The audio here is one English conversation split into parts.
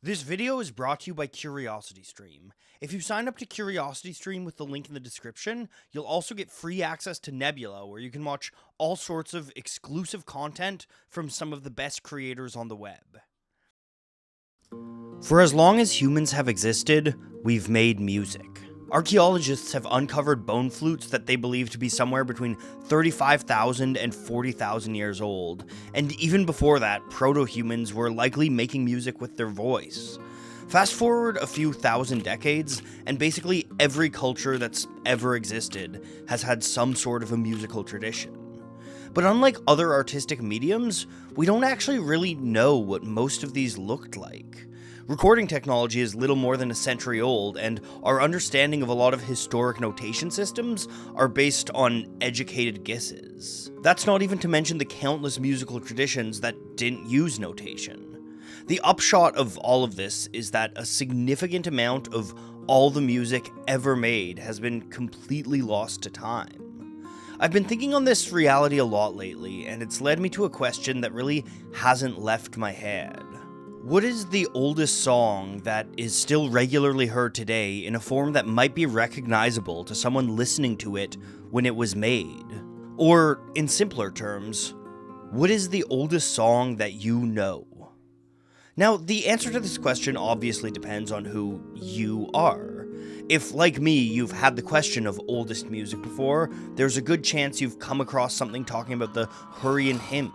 This video is brought to you by CuriosityStream. If you sign up to CuriosityStream with the link in the description, you'll also get free access to Nebula, where you can watch all sorts of exclusive content from some of the best creators on the web. For as long as humans have existed, we've made music. Archaeologists have uncovered bone flutes that they believe to be somewhere between 35,000 and 40,000 years old, and even before that, proto-humans were likely making music with their voice. Fast forward a few thousand decades, and basically every culture that's ever existed has had some sort of a musical tradition. But unlike other artistic mediums, we don't actually really know what most of these looked like. Recording technology is little more than a century old, and our understanding of a lot of historic notation systems are based on educated guesses. That's not even to mention the countless musical traditions that didn't use notation. The upshot of all of this is that a significant amount of all the music ever made has been completely lost to time. I've been thinking on this reality a lot lately, and it's led me to a question that really hasn't left my head. What is the oldest song that is still regularly heard today in a form that might be recognizable to someone listening to it when it was made? Or, in simpler terms, what is the oldest song that you know? Now, the answer to this question obviously depends on who you are. If, like me, you've had the question of oldest music before, there's a good chance you've come across something talking about the Hurrian hymns.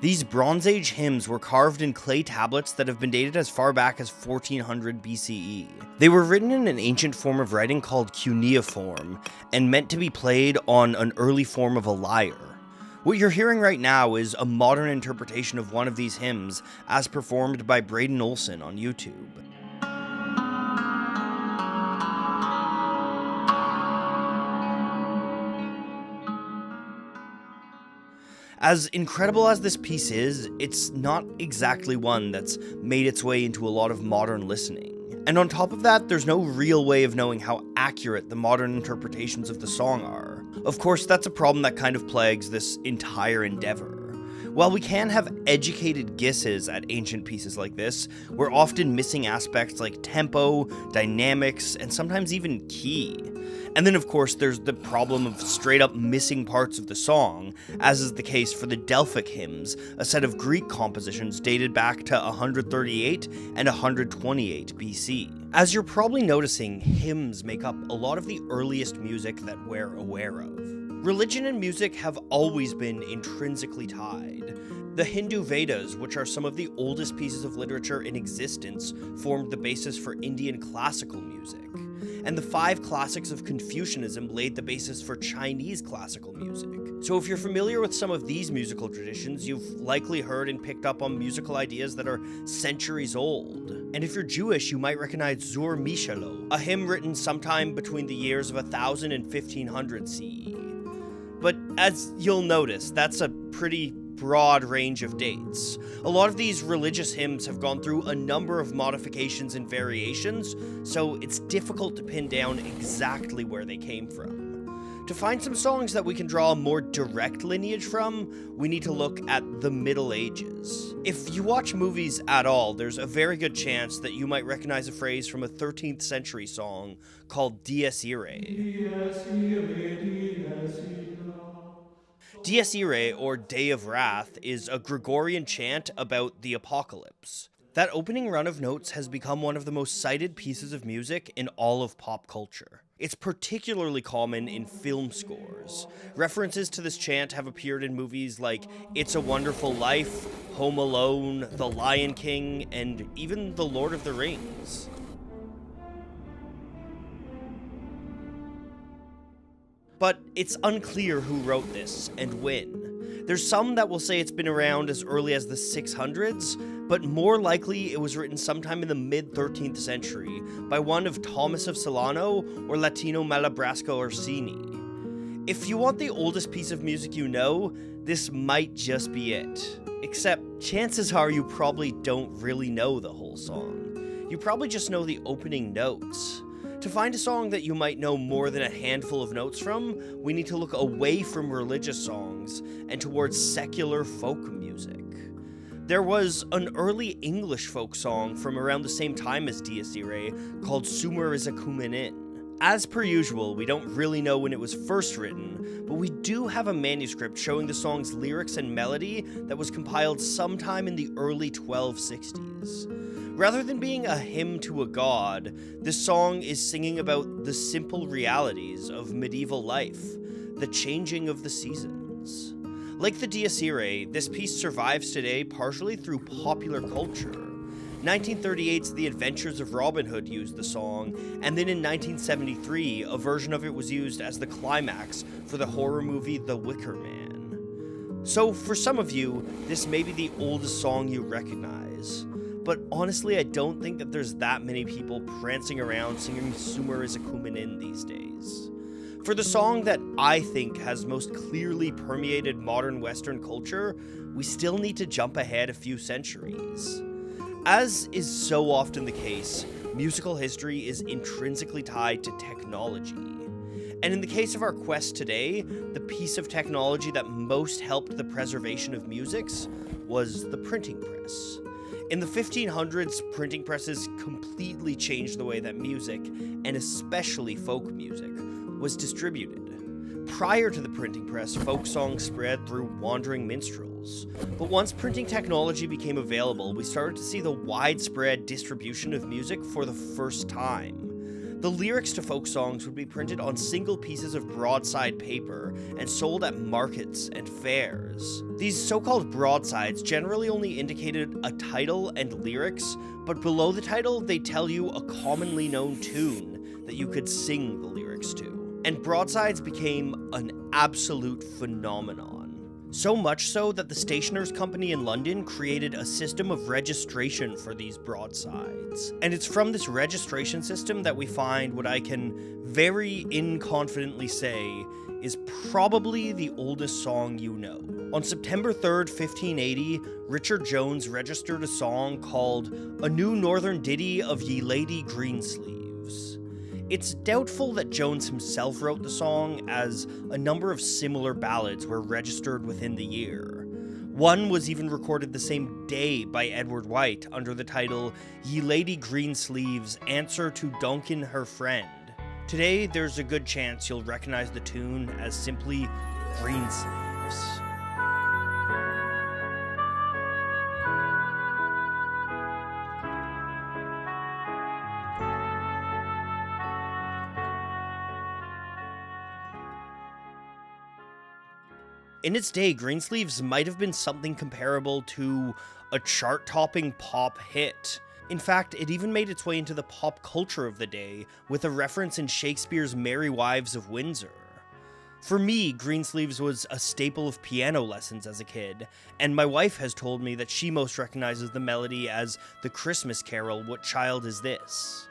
These Bronze Age hymns were carved in clay tablets that have been dated as far back as 1400 BCE. They were written in an ancient form of writing called cuneiform, and meant to be played on an early form of a lyre. What you're hearing right now is a modern interpretation of one of these hymns, as performed by Braden Olson on YouTube. As incredible as this piece is, it's not exactly one that's made its way into a lot of modern listening. And on top of that, there's no real way of knowing how accurate the modern interpretations of the song are. Of course, that's a problem that kind of plagues this entire endeavor. While we can have educated guesses at ancient pieces like this, we're often missing aspects like tempo, dynamics, and sometimes even key. And then of course there's the problem of straight up missing parts of the song, as is the case for the Delphic hymns, a set of Greek compositions dated back to 138 and 128 BC. As you're probably noticing, hymns make up a lot of the earliest music that we're aware of. Religion and music have always been intrinsically tied. The Hindu Vedas, which are some of the oldest pieces of literature in existence, formed the basis for Indian classical music. And the 5 classics of Confucianism laid the basis for Chinese classical music. So if you're familiar with some of these musical traditions, you've likely heard and picked up on musical ideas that are centuries old. And if you're Jewish, you might recognize Zur Mishalo, a hymn written sometime between the years of 1000 and 1500 CE. But as you'll notice, that's a pretty broad range of dates. A lot of these religious hymns have gone through a number of modifications and variations, so it's difficult to pin down exactly where they came from. To find some songs that we can draw a more direct lineage from, we need to look at the Middle Ages. If you watch movies at all, there's a very good chance that you might recognize a phrase from a 13th century song called Dies Irae. Dies irae, dies irae. Dies Irae, or Day of Wrath, is a Gregorian chant about the apocalypse. That opening run of notes has become one of the most cited pieces of music in all of pop culture. It's particularly common in film scores. References to this chant have appeared in movies like It's a Wonderful Life, Home Alone, The Lion King, and even The Lord of the Rings. But it's unclear who wrote this and when. There's some that will say it's been around as early as the 600s, but more likely it was written sometime in the mid-13th century by one of Thomas of Celano or Latino Malabrasco Orsini. If you want the oldest piece of music you know, this might just be it. Except, chances are you probably don't really know the whole song. You probably just know the opening notes. To find a song that you might know more than a handful of notes from, we need to look away from religious songs and towards secular folk music. There was an early English folk song from around the same time as Dies Irae called Sumer is a Cumin In. As per usual, we don't really know when it was first written, but we do have a manuscript showing the song's lyrics and melody that was compiled sometime in the early 1260s. Rather than being a hymn to a god, this song is singing about the simple realities of medieval life, the changing of the seasons. Like the Dies Irae, this piece survives today partially through popular culture. 1938's The Adventures of Robin Hood used the song, and then in 1973, a version of it was used as the climax for the horror movie The Wicker Man. So for some of you, this may be the oldest song you recognize, but honestly I don't think that there's that many people prancing around singing Sumer is a Cumin In these days. For the song that I think has most clearly permeated modern Western culture, we still need to jump ahead a few centuries. As is so often the case, musical history is intrinsically tied to technology. And in the case of our quest today, the piece of technology that most helped the preservation of music was the printing press. In the 1500s, printing presses completely changed the way that music, and especially folk music, was distributed. Prior to the printing press, folk songs spread through wandering minstrels. But once printing technology became available, we started to see the widespread distribution of music for the first time. The lyrics to folk songs would be printed on single pieces of broadside paper and sold at markets and fairs. These so-called broadsides generally only indicated a title and lyrics, but below the title they tell you a commonly known tune that you could sing the lyrics to. And broadsides became an absolute phenomenon. So much so that the Stationers' Company in London created a system of registration for these broadsides. And it's from this registration system that we find what I can very inconfidently say is probably the oldest song you know. On September 3rd, 1580, Richard Jones registered a song called A New Northern Ditty of Ye Lady Greensleeves. It's doubtful that Jones himself wrote the song, as a number of similar ballads were registered within the year. One was even recorded the same day by Edward White under the title Ye Lady Greensleeves, Answer to Duncan Her Friend. Today, there's a good chance you'll recognize the tune as simply Greensleeves. In its day, Greensleeves might have been something comparable to a chart-topping pop hit. In fact, it even made its way into the pop culture of the day, with a reference in Shakespeare's Merry Wives of Windsor. For me, Greensleeves was a staple of piano lessons as a kid, and my wife has told me that she most recognizes the melody as the Christmas carol, What Child Is This?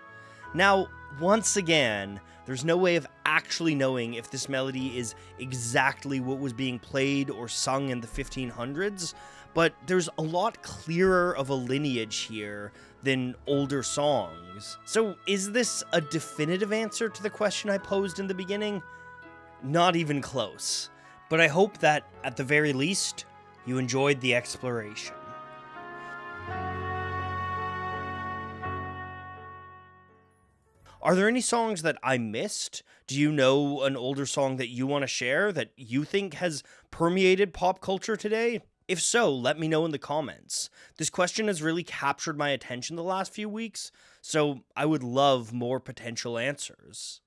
Now, once again, there's no way of actually knowing if this melody is exactly what was being played or sung in the 1500s, but there's a lot clearer of a lineage here than older songs. So is this a definitive answer to the question I posed in the beginning? Not even close. But I hope that, at the very least, you enjoyed the exploration. Are there any songs that I missed? Do you know an older song that you want to share that you think has permeated pop culture today? If so, let me know in the comments. This question has really captured my attention the last few weeks, so I would love more potential answers.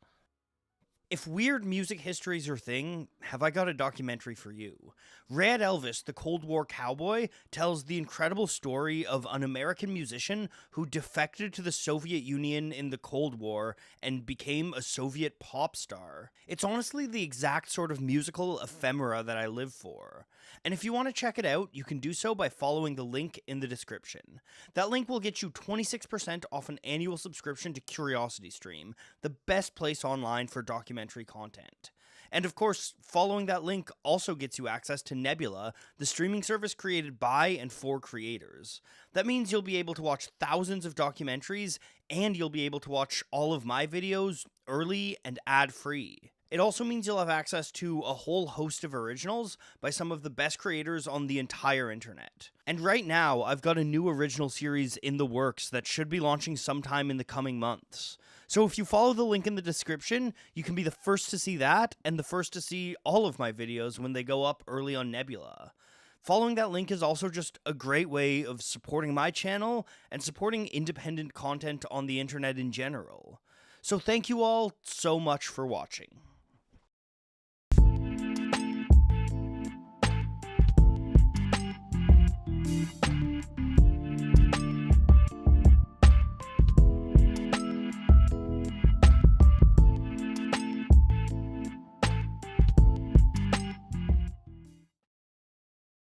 If weird music history is your thing, have I got a documentary for you. Red Elvis, the Cold War cowboy, tells the incredible story of an American musician who defected to the Soviet Union in the Cold War and became a Soviet pop star. It's honestly the exact sort of musical ephemera that I live for. And if you want to check it out, you can do so by following the link in the description. That link will get you 26% off an annual subscription to CuriosityStream, the best place online for documentary content. And of course, following that link also gets you access to Nebula, the streaming service created by and for creators. That means you'll be able to watch thousands of documentaries, and you'll be able to watch all of my videos early and ad-free. It also means you'll have access to a whole host of originals by some of the best creators on the entire internet. And right now, I've got a new original series in the works that should be launching sometime in the coming months. So if you follow the link in the description, you can be the first to see that, and the first to see all of my videos when they go up early on Nebula. Following that link is also just a great way of supporting my channel and supporting independent content on the internet in general. So thank you all so much for watching.